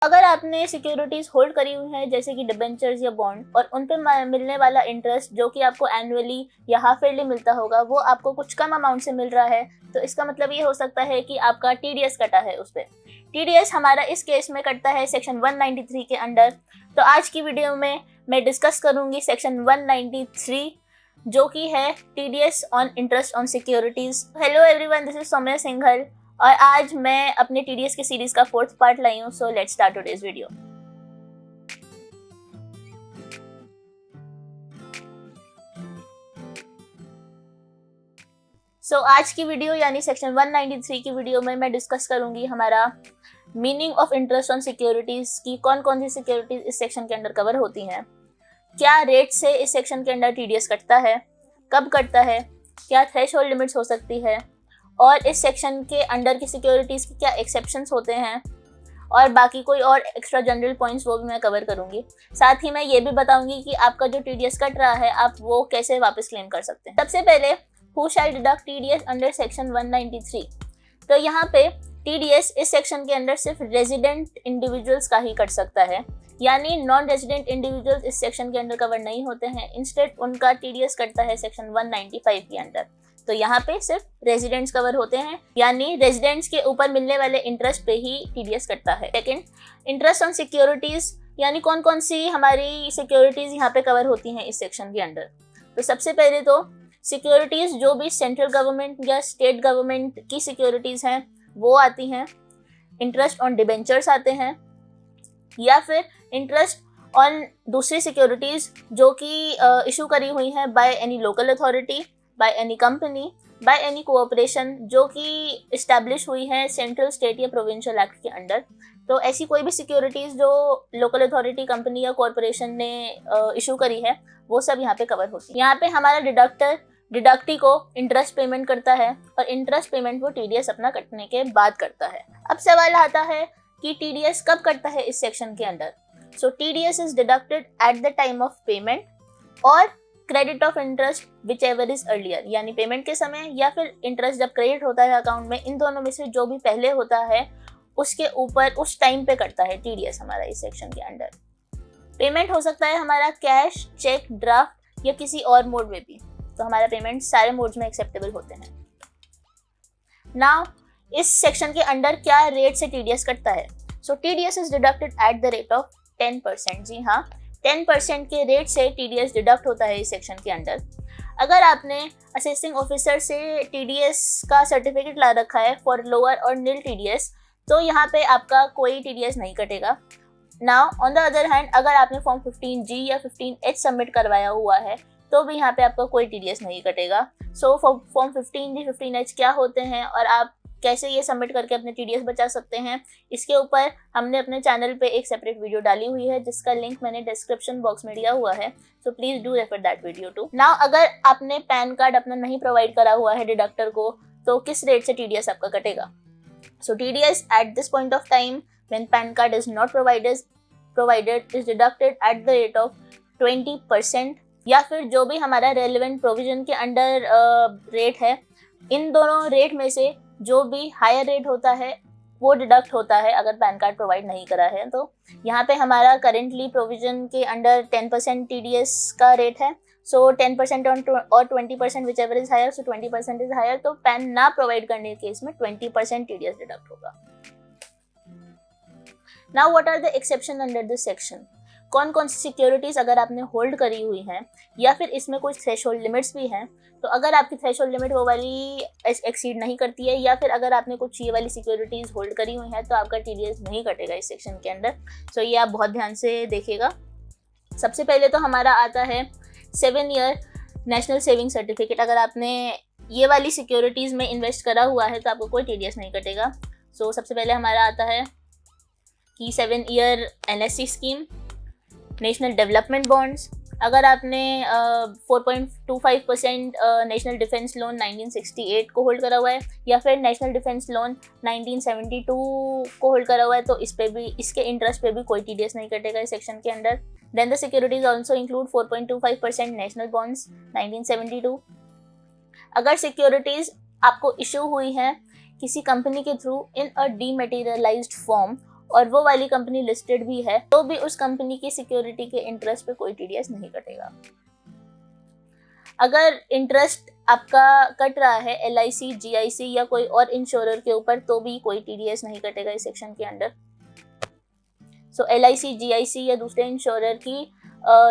अगर आपने securities hold करी हुई हैं जैसे कि डिबेंचर्स या बॉन्ड, और उन पे मिलने वाला इंटरेस्ट जो कि आपको एनुअली या हाफ ईयरली मिलता होगा वो आपको कुछ कम अमाउंट से मिल रहा है, तो इसका मतलब ये हो सकता है कि आपका टीडीएस कटा है उस पर। टीडीएस हमारा इस केस में कटता है सेक्शन 193 के अंडर। तो आज की वीडियो में मैं डिस्कस करूंगी सेक्शन 193 जो कि है TDS on interest on securities. Hello everyone, this is Saumya Singhal और आज मैं अपने टीडीएस की सीरीज का 4th पार्ट लाई हूँ। So let's start today's video. आज की वीडियो यानी सेक्शन 193 की वीडियो में मैं डिस्कस करूंगी हमारा meaning of interest on securities की कौन कौन सी सिक्योरिटीज इस सेक्शन के अंदर कवर होती हैं, क्या रेट से इस सेक्शन के अंदर टीडीएस कटता है, कब कटता है, क्या थ्रेशोल्ड लिमिट्स हो सकती है, और इस सेक्शन के अंडर की सिक्योरिटीज की क्या एक्सेप्शंस होते हैं, और बाकी कोई और एक्स्ट्रा जनरल पॉइंट्स वो भी मैं कवर करूंगी। साथ ही मैं ये भी बताऊंगी कि आपका जो टीडीएस कट रहा है आप वो कैसे वापस क्लेम कर सकते हैं। सबसे पहले who shell deduct TDS under section 193। तो यहाँ पे टीडीएस इस सेक्शन के अंदर सिर्फ रेजिडेंट इंडिविजुअल्स का ही कट सकता है, यानी नॉन रेजिडेंट इंडिविजुअल्स इस सेक्शन के अंदर कवर नहीं होते हैं। इंस्टेड उनका टीडीएस कटता है सेक्शन 195 के अंदर। तो यहाँ पे सिर्फ रेजिडेंट्स कवर होते हैं, यानी रेजिडेंट्स के ऊपर मिलने वाले इंटरेस्ट पे ही टीडीएस कटता है। सेकंड, इंटरेस्ट ऑन सिक्योरिटीज, यानी कौन कौन सी हमारी सिक्योरिटीज यहाँ पे कवर होती हैं इस सेक्शन के अंदर। तो सबसे पहले तो सिक्योरिटीज जो भी सेंट्रल गवर्नमेंट या स्टेट गवर्नमेंट की सिक्योरिटीज हैं वो आती हैं। इंटरेस्ट ऑन डिबेंचर्स आते हैं, या फिर इंटरेस्ट ऑन दूसरी सिक्योरिटीज जो कि इशू करी हुई हैं by any local authority, by any company, by any cooperation जो कि इस्टेब्लिश हुई है सेंट्रल, स्टेट या प्रोविंशियल एक्ट के अंडर। तो ऐसी कोई भी सिक्योरिटीज जो लोकल अथॉरिटी, कंपनी या कॉरपोरेशन ने इशू करी है वो सब यहाँ पे कवर होती है। यहाँ पे हमारा डिडक्टी को इंटरेस्ट पेमेंट करता है और इंटरेस्ट पेमेंट वो टीडीएस अपना कटने के बाद करता है। अब सवाल आता है कि टीडीएस कब कटता है इस सेक्शन के अंदर। So TDS is deducted at the time of payment or credit of interest whichever is earlier, यानी पेमेंट के समय या फिर इंटरेस्ट जब क्रेडिट होता है अकाउंट में, इन दोनों में से जो भी पहले होता है उसके ऊपर उस टाइम पे कटता है टीडीएस हमारा इस सेक्शन के अंडर। पेमेंट हो सकता है हमारा कैश, चेक, ड्राफ्ट या किसी और मोड में भी। तो हमारा पेमेंट सारे मोड्स में एक्सेप्टेबल होते हैं। नाउ इस सेक्शन के अंडर क्या रेट से टीडीएस कटता है। So TDS is deducted at the rate of 10%। जी हाँ, 10% के रेट से टीडीएस डिडक्ट होता है इस सेक्शन के अंदर। अगर आपने असेसिंग ऑफिसर से टीडीएस का सर्टिफिकेट ला रखा है फॉर लोअर और नील टीडीएस, तो यहाँ पे आपका कोई टीडीएस नहीं कटेगा। Now on the other hand, अगर आपने फॉर्म 15G या 15H सबमिट करवाया हुआ है तो भी यहाँ पे आपका कोई टीडीएस नहीं कटेगा। सो फॉर्म 15G, 15H क्या होते हैं और आप कैसे ये सबमिट करके अपने टीडीएस बचा सकते हैं, इसके ऊपर हमने अपने चैनल पे एक सेपरेट वीडियो डाली हुई है जिसका लिंक मैंने डिस्क्रिप्शन बॉक्स में दिया हुआ है। So please do refer that video too. Now अगर आपने पैन कार्ड अपना नहीं प्रोवाइड करा हुआ है डिडक्टर को, तो किस रेट से टीडीएस आपका कटेगा। So TDS at this point of time when PAN card is not provided is deducted at the rate of 20%, या फिर जो भी हमारा रेलेवेंट प्रोविजन के अंडर रेट है, इन दोनों रेट में से जो भी हायर रेट होता है वो डिडक्ट होता है अगर पैन कार्ड प्रोवाइड नहीं करा है। तो यहाँ पे हमारा करेंटली प्रोविजन के अंडर 10% टीडीएस का रेट है। सो 10% और 20% whichever is higher, so 20% is higher. तो पैन ना प्रोवाइड करने के केस में 20% टीडीएस डिडक्ट होगा। Now what are the exception under this section? कौन कौन सी सिक्योरिटीज अगर आपने होल्ड करी हुई हैं या फिर इसमें कुछ थ्रेशोल्ड लिमिट्स भी हैं, तो अगर आपकी थ्रेशोल्ड लिमिट वो वाली एक्सीड नहीं करती है या फिर अगर आपने कुछ ये वाली सिक्योरिटीज होल्ड करी हुई हैं तो आपका टीडीएस नहीं कटेगा इस सेक्शन के अंदर। सो ये आप बहुत ध्यान से देखिएगा। सबसे पहले तो हमारा आता है 7 ईयर नेशनल सेविंग सर्टिफिकेट। अगर आपने ये वाली सिक्योरिटीज में इन्वेस्ट करा हुआ है तो आपको कोई टीडीएस नहीं कटेगा। सो सबसे पहले हमारा आता है कि 7 year NSC scheme, national development bonds. अगर आपने 4.25% नेशनल डिफेंस लोन 1968 को होल्ड करा हुआ है या फिर नेशनल डिफेंस लोन 1972 को होल्ड करा हुआ है, तो इस पे भी, इसके इंटरेस्ट पे भी कोई टीडीएस नहीं कटेगा इस सेक्शन के अंदर। Then the securities also include 4.25% national bonds 1972। अगर सिक्योरिटीज आपको इशू हुई हैं किसी कंपनी के थ्रू इन अ डीमेटेरियलाइज्ड फॉर्म और वो वाली कंपनी लिस्टेड भी है, तो भी उस कंपनी की सिक्योरिटी के इंटरेस्ट पे कोई टीडीएस नहीं कटेगा। अगर इंटरेस्ट आपका कट रहा है LIC, GIC या कोई और इंश्योरर के ऊपर, तो भी कोई टीडीएस नहीं कटेगा इस सेक्शन के अंडर। सो LIC, GIC या दूसरे इंश्योरर की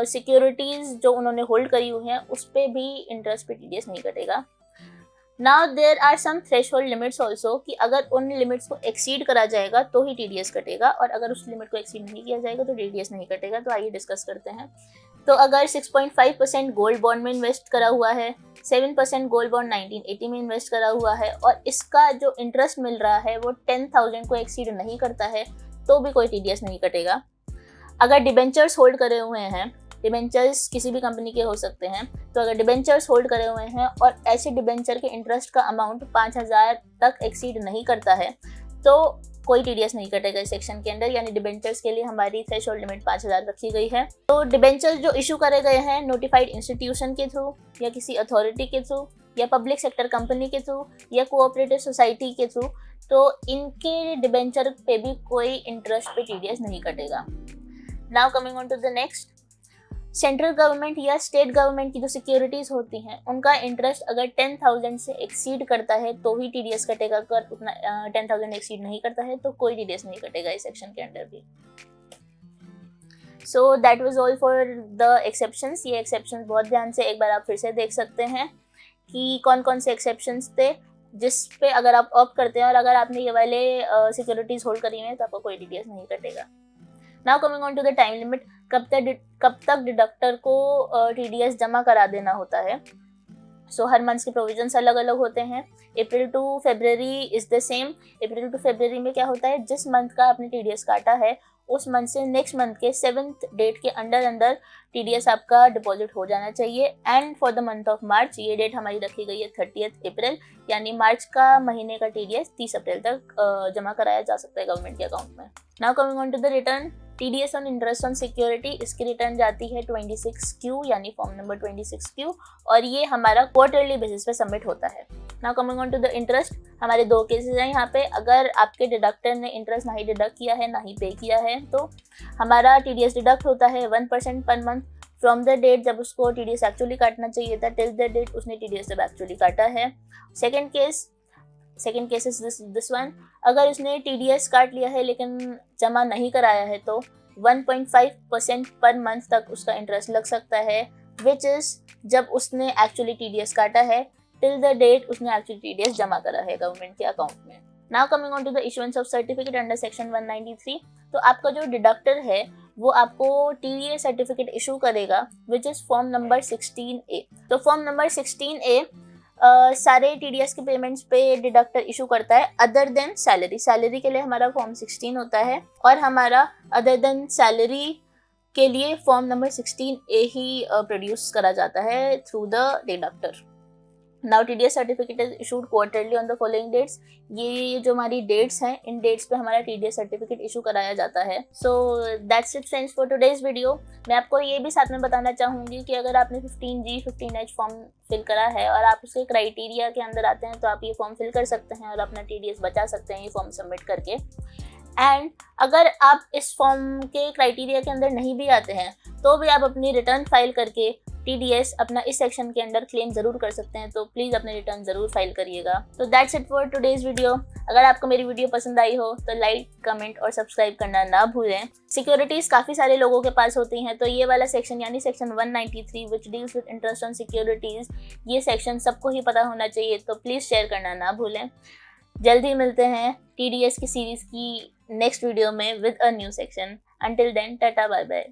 सिक्योरिटीज जो उन्होंने होल्ड करी हुई हैं उस पर भी इंटरेस्ट पे टीडीएस नहीं कटेगा। Now there are some threshold limits also, कि अगर उन लिमिट्स को एक्सीड करा जाएगा तो ही टीडीएस कटेगा, और अगर उस लिमिट को एक्सीड नहीं किया जाएगा तो टीडीएस नहीं कटेगा। तो आइए डिस्कस करते हैं। तो अगर 6.5% गोल्ड बॉन्ड में इन्वेस्ट करा हुआ है, 7% गोल्ड बॉन्ड 1980 में इन्वेस्ट करा हुआ है, और इसका जो इंटरेस्ट मिल रहा है वो 10,000 को एक्सीड नहीं करता है, तो भी कोई टीडीएस नहीं कटेगा। अगर डिबेंचर्स होल्ड करे हुए हैं, डिबेंचर्स किसी भी कंपनी के हो सकते हैं, तो अगर डिबेंचर्स होल्ड करे हुए हैं और ऐसे डिबेंचर के इंटरेस्ट का अमाउंट 5,000 तक एक्सीड नहीं करता है, तो कोई टीडीएस नहीं कटेगा इस सेक्शन के अंदर। यानी डिबेंचर्स के लिए हमारी थ्रेशहोल्ड लिमिट 5,000 रखी गई है। तो डिबेंचर्स जो इशू करे गए हैं नोटिफाइड इंस्टीट्यूशन के थ्रू या किसी अथॉरिटी के थ्रू या पब्लिक सेक्टर कंपनी के थ्रू या कोऑपरेटिव सोसाइटी के थ्रू, तो इनके डिबेंचर पे भी कोई इंटरेस्ट पे टीडीएस नहीं कटेगा। Now coming on to the next, central government या स्टेट गवर्नमेंट की जो सिक्योरिटीज होती हैं उनका इंटरेस्ट अगर 10,000 से एक्सीड करता है तो ही टीडीएस कटेगा। अगर उतना 10,000 एक्सीड नहीं करता है तो कोई टीडीएस नहीं कटेगा इस सेक्शन के अंडर भी। So that was all for the exceptions. ये एक्सेप्शंस बहुत ध्यान से एक बार आप फिर से देख सकते हैं कि कौन कौन से एक्सेप्शंस थे जिस पे अगर आप ऑप्ट करते हैं और अगर आपने ये वाले सिक्योरिटीज होल्ड करी हुई हैं तो आपको कोई टीडीएस नहीं कटेगा। Now coming on to the time limit, कब तक डिडक्टर को टीडीएस जमा करा देना होता है। सो हर मंथ के प्रोविजंस अलग अलग होते हैं। April to February is the same. April to February में क्या होता है, जिस मंथ का आपने टीडीएस काटा है उस मंथ से नेक्स्ट मंथ के 7th डेट के अंदर टीडीएस आपका डिपॉजिट हो जाना चाहिए। And for the month of March, ये डेट हमारी रखी गई है 30th अप्रैल, यानी मार्च का महीने का टीडीएस 30 अप्रैल तक जमा कराया जा सकता है गवर्नमेंट के अकाउंट में। Now coming on to the return, TDS on interest on security, इसकी रिटर्न जाती है 26Q यानी फॉर्म नंबर 26Q, और ये हमारा क्वार्टरली बेसिस पे सबमिट होता है। Now coming on to the interest, हमारे दो केसेस हैं यहाँ पे। अगर आपके डिडक्टर ने इंटरेस्ट ना ही डिडक्ट किया है ना ही पे किया है तो हमारा टीडीएस डिडक्ट होता है 1% per month from the date जब उसको टीडीएस एक्चुअली काटना चाहिए था टिल द डेट उसने टीडीएस जब एक्चुअली काटा है। Second case is this one, अगर उसने टीडीएस काट लिया है लेकिन जमा नहीं कराया है तो 1.5% पर मंथ तक उसका इंटरेस्ट लग सकता है, विच इज जब उसने एक्चुअली टीडीएस काटा है टिल द डेट उसने एक्चुअली टीडीएस जमा करा है गवर्नमेंट के अकाउंट में। Now coming on to the issuance of certificate under section 193, तो आपका जो डिडक्टर है वो आपको टीडीएस सर्टिफिकेट इशू करेगा which is form number 16A। तो फॉर्म नंबर 16A सारे टीडीएस के पेमेंट्स पे डिडक्टर इशू करता है अदर देन सैलरी। सैलरी के लिए हमारा फॉर्म 16 होता है और हमारा अदर देन सैलरी के लिए फॉर्म नंबर 16A ही प्रोड्यूस करा जाता है through the deductor. Now TDS certificate is issued quarterly on the following dates, ये जो हमारी डेट्स हैं इन डेट्स पे हमारा टीडीएस सर्टिफिकेट इशू कराया जाता है। So that's it friends for today's video. मैं आपको ये भी साथ में बताना चाहूँगी कि अगर आपने 15G 15H फॉर्म फिल करा है और आप उसके क्राइटेरिया के अंदर आते हैं तो आप ये फॉर्म फिल कर सकते हैं और अपना टीडीएस बचा सकते हैं ये फॉर्म सबमिट करके। एंड अगर आप इस फॉर्म के क्राइटेरिया के अंदर नहीं भी आते हैं तो भी आप अपनी रिटर्न फाइल करके टीडीएस अपना इस सेक्शन के अंदर क्लेम जरूर कर सकते हैं, तो प्लीज़ अपने रिटर्न जरूर फाइल करिएगा। तो that's it for today's video. अगर आपको मेरी वीडियो पसंद आई हो तो लाइक, कमेंट और सब्सक्राइब करना ना भूलें। सिक्योरिटीज़ काफ़ी सारे लोगों के पास होती हैं, तो ये वाला सेक्शन यानी section 193 which deals with interest on securities, ये सेक्शन सबको ही पता होना चाहिए, तो प्लीज़ शेयर करना ना भूलें। जल्दी मिलते हैं टीडीएस की सीरीज़ की नेक्स्ट वीडियो में with a new section. Until then tata bye bye.